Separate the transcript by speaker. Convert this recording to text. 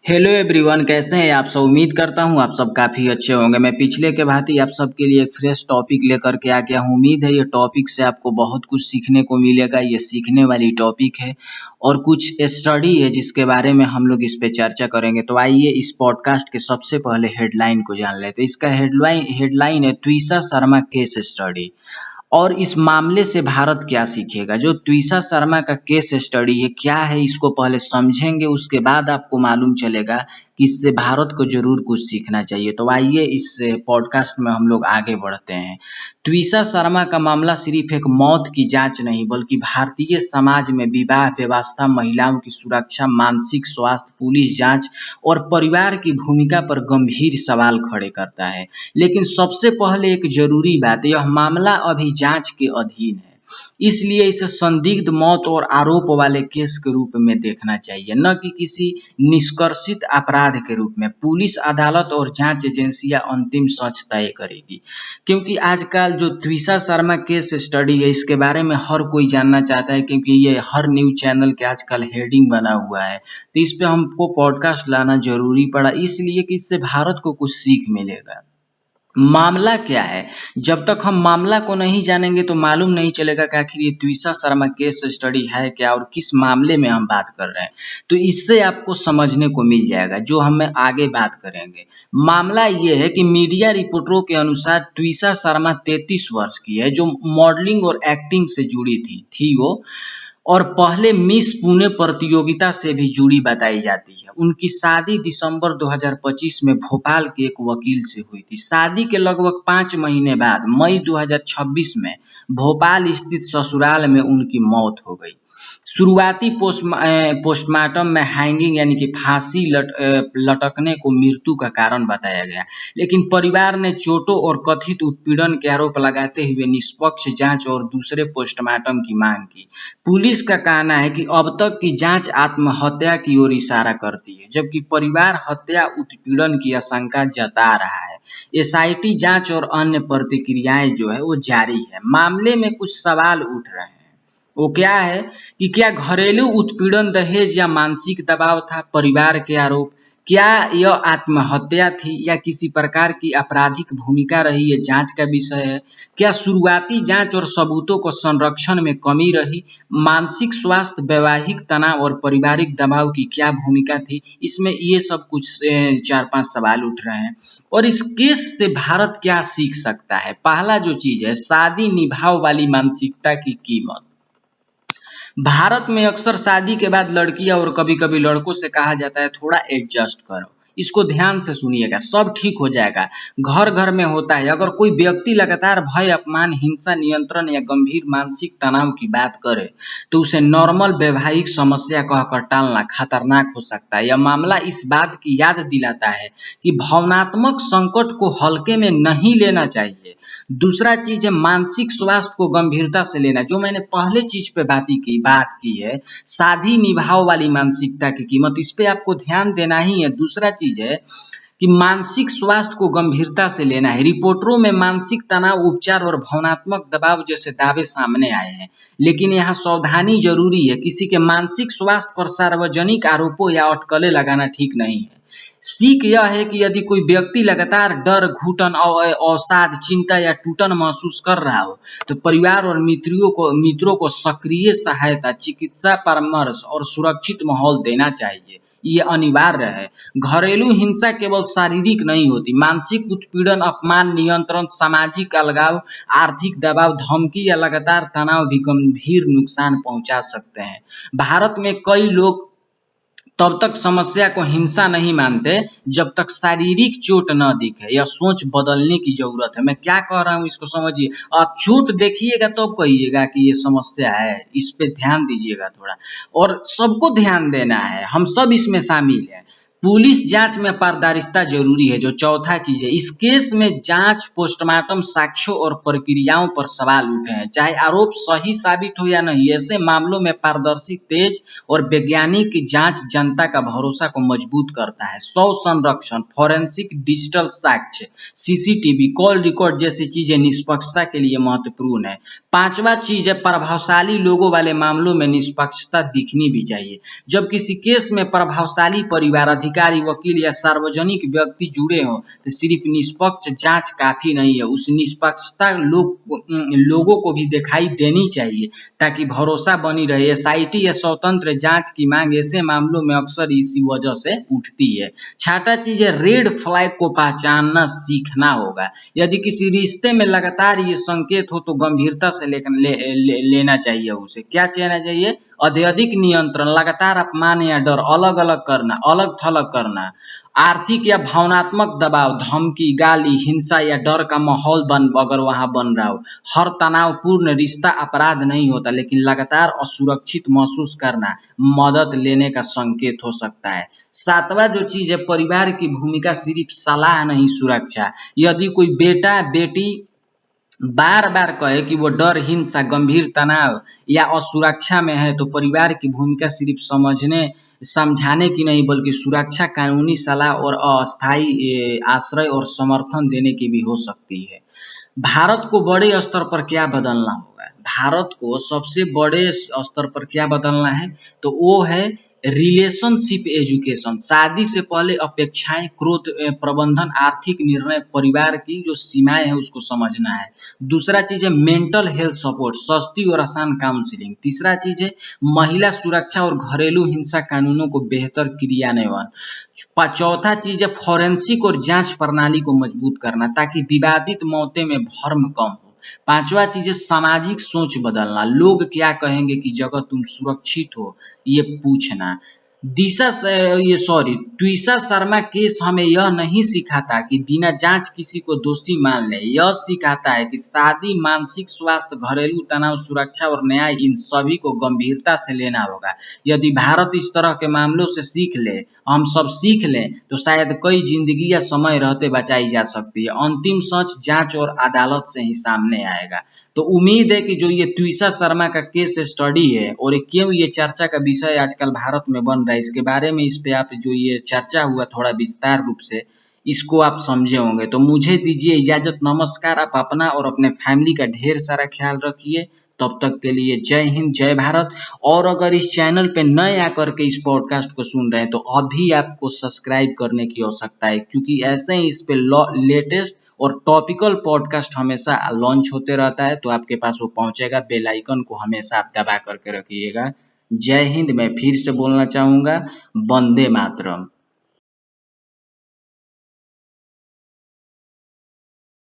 Speaker 1: Hello everyone, कैसे हैं आप सब। उम्मीद करता हूं आप सब काफ़ी अच्छे होंगे। मैं पिछले के भांति आप सबके लिए एक फ्रेश टॉपिक लेकर के आ गया हूं। उम्मीद है ये टॉपिक से आपको बहुत कुछ सीखने को मिलेगा। ये सीखने वाली टॉपिक है और कुछ स्टडी है जिसके बारे में हम लोग इस पे चर्चा करेंगे। तो आइए इस पॉडकास्ट के सबसे पहले हेडलाइन को जान लेते हैं। इसका हेडलाइन हेडलाइन है ट्विसा शर्मा केस स्टडी। और इस मामले से भारत क्या सीखेगा। जो ट्विसा शर्मा का केस स्टडी है क्या है, इसको पहले समझेंगे, उसके बाद आपको मालूम चलेगा कि इससे भारत को जरूर कुछ सीखना चाहिए। तो आइए इस पॉडकास्ट में हम लोग आगे बढ़ते हैं। ट्विसा शर्मा का मामला सिर्फ एक मौत की जांच नहीं बल्कि भारतीय समाज में विवाह व्यवस्था, महिलाओं की सुरक्षा, मानसिक स्वास्थ्य, पुलिस जांच और परिवार की भूमिका पर गंभीर सवाल खड़े करता है। लेकिन सबसे पहले एक जरूरी बात, यह मामला अभी जांच के अधीन है, इसलिए इसे संदिग्ध मौत और आरोप वाले केस के रूप में देखना चाहिए, न कि किसी निष्कर्षित अपराध के रूप में। पुलिस, अदालत और जांच एजेंसियां अंतिम सच तय करेगी। क्योंकि आजकल जो ट्विसा शर्मा केस स्टडी है इसके बारे में हर कोई जानना चाहता है, क्योंकि ये हर न्यूज चैनल के आजकल हेडिंग बना हुआ है। तो इस पे हमको पॉडकास्ट लाना जरूरी पड़ा, इसलिए कि इससे भारत को कुछ सीख मिलेगा। मामला क्या है, जब तक हम मामला को नहीं जानेंगे तो मालूम नहीं चलेगा कि आखिर ये ट्विसा शर्मा केस स्टडी है क्या और किस मामले में हम बात कर रहे हैं। तो इससे आपको समझने को मिल जाएगा जो हम आगे बात करेंगे। मामला ये है कि मीडिया रिपोर्टरों के अनुसार ट्विसा शर्मा 33 वर्ष की है, जो मॉडलिंग और एक्टिंग से जुड़ी थी वो, और पहले मिस पुणे प्रतियोगिता से भी जुड़ी बताई जाती है। उनकी शादी दिसंबर 2025 में भोपाल के एक वकील से हुई थी। शादी के लगभग 5 महीने बाद मई 2026 में भोपाल स्थित ससुराल में उनकी मौत हो गई। शुरुआती पोस्टमार्टम में हैंगिंग यानी कि फांसी लटकने को मृत्यु का कारण बताया गया, लेकिन परिवार ने चोटों और कथित उत्पीड़न के आरोप लगाते हुए निष्पक्ष जांच और दूसरे पोस्टमार्टम की मांग की। पुलिस का कहना है कि अब तक की जांच आत्महत्या की ओर इशारा करती है, जबकि परिवार हत्या उत्पीड़न की आशंका जता रहा है। एसआईटी जांच और अन्य प्रतिक्रियाएं जो है वो जारी है। मामले में कुछ सवाल उठ रहे हैं। वो क्या है कि क्या घरेलू उत्पीड़न, दहेज या मानसिक दबाव था, परिवार के आरोप, क्या यह आत्महत्या थी या किसी प्रकार की आपराधिक भूमिका रही, ये जांच का विषय है। क्या शुरुआती जांच और सबूतों को संरक्षण में कमी रही, मानसिक स्वास्थ्य, वैवाहिक तनाव और पारिवारिक दबाव की क्या भूमिका थी, इसमें ये सब कुछ 4-5 सवाल उठ रहे हैं। और इस केस से भारत क्या सीख सकता है। पहला जो चीज है, शादी निभाव वाली मानसिकता की कीमत। भारत में अक्सर शादी के बाद लड़कियां और कभी कभी लड़कों से कहा जाता है थोड़ा एडजस्ट करो। इसको ध्यान से सुनिएगा, सब ठीक हो जाएगा। घर घर में होता है। अगर कोई व्यक्ति लगातार भय, अपमान, हिंसा, नियंत्रण या गंभीर मानसिक तनाव की बात करे तो उसे नॉर्मल वैवाहिक समस्या कहकर टालना खतरनाक हो सकता है। यह मामला इस बात की याद दिलाता है कि भावनात्मक संकट को हल्के में नहीं लेना चाहिए। दूसरा चीज है मानसिक स्वास्थ्य को गंभीरता से लेना। जो मैंने पहले चीज पे बात की है, शादी निभाव वाली मानसिकता की कीमत, इस पे आपको ध्यान देना ही है। दूसरा चीज है कि मानसिक स्वास्थ्य को गंभीरता से लेना है। रिपोर्टरों में मानसिक तनाव, उपचार और भावनात्मक दबाव जैसे दावे सामने आए हैं, लेकिन यहाँ सावधानी जरूरी है। किसी के मानसिक स्वास्थ्य पर सार्वजनिक आरोपों या अटकलें लगाना ठीक नहीं है। सीख यह है कि यदि कोई व्यक्ति लगातार डर, घुटन, अवसाद, चिंता या टूटन महसूस कर रहा हो तो परिवार और मित्रों को सक्रिय सहायता, चिकित्सा परामर्श और सुरक्षित माहौल देना चाहिए। ये अनिवार्य है। घरेलू हिंसा केवल शारीरिक नहीं होती, मानसिक उत्पीड़न, अपमान, नियंत्रण, सामाजिक अलगाव, आर्थिक दबाव, धमकी या लगातार तनाव भी गंभीर नुकसान पहुंचा सकते हैं। भारत में कई लोग तब तक समस्या को हिंसा नहीं मानते जब तक शारीरिक चोट न दिखे। यह सोच बदलने की जरूरत है। मैं क्या कह रहा हूँ इसको समझिए। आप चोट देखिएगा तो कहिएगा कि ये समस्या है, इस पे ध्यान दीजिएगा थोड़ा। और सबको ध्यान देना है, हम सब इसमें शामिल हैं। पुलिस जांच में पारदर्शिता जरूरी है, जो चौथा चीज है। इस केस में जांच, पोस्टमार्टम, साक्ष्यों और प्रक्रियाओं पर सवाल उठे हैं, चाहे आरोप सही साबित हो या नहीं। ऐसे मामलों में पारदर्शी, तेज और वैज्ञानिक जांच जनता का भरोसा को मजबूत करता है। स्व संरक्षण, फोरेंसिक, डिजिटल साक्ष्य, सीसीटीवी, कॉल रिकॉर्ड जैसी चीजें निष्पक्षता के लिए महत्वपूर्ण है। पांचवा चीज है प्रभावशाली लोगों वाले मामलों में निष्पक्षता दिखनी भी चाहिए। जब किसी केस में प्रभावशाली परिवार, अधिकारी, वकील या सार्वजनिक व्यक्ति जुड़े हों तो सिर्फ निष्पक्ष जांच काफी नहीं है, उस निष्पक्षता लोगों को भी दिखाई देनी चाहिए ताकि भरोसा बनी रहे। एसआईटी या स्वतंत्र जांच की मांग ऐसे मामलों में अक्सर इसी वजह से उठती है। छठा चीज है, रेड फ्लैग को पहचानना सीखना होगा। यदि किसी रिश्ते में लगातार ये संकेत हो तो गंभीरता से लेना चाहिए। उसे क्या कहना चाहिए? अत्यधिक नियंत्रण, लगातार अपमान या डर, अलग अलग करना, अलग थलग करना, आर्थिक या भावनात्मक दबाव, धमकी, गाली, हिंसा या डर का माहौल अगर वहां बन रहा हो। हर तनावपूर्ण रिश्ता अपराध नहीं होता, लेकिन लगातार असुरक्षित महसूस करना मदद लेने का संकेत हो सकता है। सातवां जो चीज है, परिवार की भूमिका सिर्फ सलाह नहीं, सुरक्षा। यदि कोई बेटा बेटी बार बार कहे कि वो डर, हिंसा, गंभीर तनाव या असुरक्षा में है तो परिवार की भूमिका सिर्फ समझाने की नहीं बल्कि सुरक्षा, कानूनी सलाह और अस्थायी आश्रय और समर्थन देने की भी हो सकती है। भारत को बड़े स्तर पर क्या बदलना होगा? भारत को सबसे बड़े स्तर पर क्या बदलना है तो वो है रिलेशनशिप एजुकेशन। शादी से पहले अपेक्षाएं, क्रोध प्रबंधन, आर्थिक निर्णय, परिवार की जो सीमाएं हैं उसको समझना है। दूसरा चीज है मेंटल हेल्थ सपोर्ट, सस्ती और आसान काउंसलिंग। तीसरा चीज है महिला सुरक्षा और घरेलू हिंसा कानूनों को बेहतर क्रियान्वयन। चौथा चीज है फॉरेंसिक और जांच प्रणाली को मजबूत करना ताकि विवादित मौतें में भ्रम कम हो। पांचवा चीज है सामाजिक सोच बदलना, लोग क्या कहेंगे की जगह तुम सुरक्षित हो ये पूछना। ट्वीसा शर्मा केस हमें यह नहीं सिखाता कि बिना जांच किसी को दोषी मान ले, यह सिखाता है कि शादी, मानसिक स्वास्थ्य, घरेलू तनाव, सुरक्षा और न्याय, इन सभी को गंभीरता से लेना होगा। यदि भारत इस तरह के मामलों से सीख ले, हम सब सीख लें तो शायद कई जिंदगी या समय रहते बचाई जा सकती है। अंतिम सच जांच और अदालत से ही सामने आएगा। तो उम्मीद है कि जो ये ट्वीसा शर्मा का केस स्टडी है और क्यों ये चर्चा का विषय आजकल भारत में बन रहा है, इसके बारे में इस पे आप जो ये चर्चा हुआ थोड़ा विस्तार रूप से, इसको आप समझे होंगे। तो मुझे दीजिए इजाजत, नमस्कार। आप अपना और अपने फैमिली का ढेर सारा ख्याल रखिए। तब तक के लिए जय हिंद, जय भारत। और अगर इस चैनल पे नए आकर के इस पॉडकास्ट को सुन रहे हैं तो अभी आपको सब्सक्राइब करने की आवश्यकता है, क्योंकि ऐसे ही इस पे लेटेस्ट और टॉपिकल पॉडकास्ट हमेशा लॉन्च होते रहता है तो आपके पास वो पहुंचेगा। बेल आइकन को हमेशा आप दबा करके रखिएगा। जय हिंद। मैं फिर से बोलना चाहूंगा, वंदे मातरम।